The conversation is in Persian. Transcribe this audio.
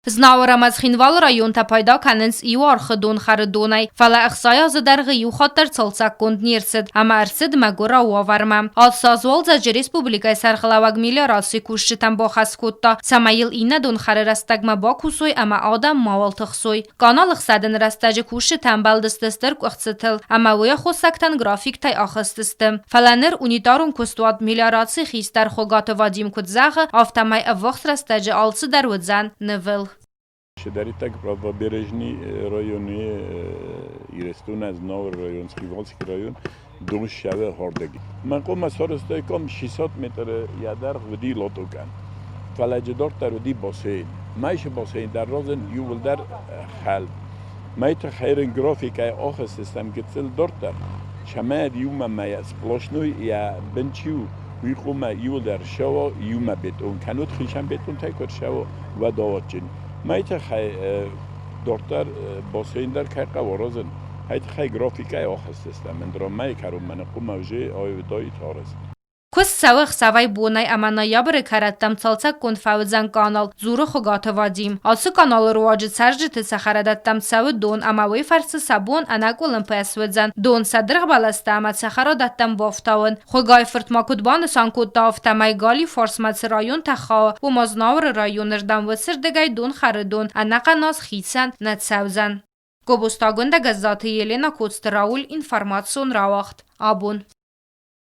Знаура мазхинвал район та пайда каненс иوار خدون خردونای فلا اخصایا زدرغ یو خاطر تلسک کند نیرسد اما ارسد مگورا واورمم آل سازوال زجر ریسپوبلیکای سرخلاوگ میلیاراسی کوشتن با خسکوتا سمایل اینه دون خر رستگم با کوسوی اما آدم ماول تخسوی کانال خسدن رستج کوشتن بلدستستر کوختل اما ویا خوسکتن گرافیک تای آخستستم فلانر اونیتارون کوستواد میلیاراسی خیستر خوگات وادیم کد زاغ آفتمای وقت رستج آلس در ودزن نول Dari tak pravoběžný rajony Irestun از ناور رایون سکیوالسکی رایون دوش شده هردگی. من قوم مسارسته کم 600 متر یادر ودی لاتو کن. فلاجدار تر ودی باسین. مایش باسین در رازن یول در خال. مایت خیرن گرافیکای آخر سیستم کتل دارتر. شما دیوم مایز پلاشنوی یا بنچیو وی قوم یول در شوا یوم بیتون کنوت خیشم بیتون تکر شوا و داوچین. مایت خی دکتر باسین در که قوارزن هیت خی گرافیکای آخر سیستم من درام مای کارم من قوم اوجه آیودای تارست کس سوخ سوای بونای اما نایابر کردم تلسک کند فوزن کانال زور خوگات وادیم آسو کانال رواجد سرجت سخردتم سو دون اما وی فرس سبون انگولن پس ودزن دون صدرق بلسته اما سخردتم بافتاون خوگای فرت ما کدبان سانکود دافتمای گالی فورسمت رایون تخوا و مزناور رایون ردم و سردگای دون خردون انقا ناز خیسن نت سوزن گوبستاگونده گزاته یلینا کودست راول اینفرماتسون راوخت آبون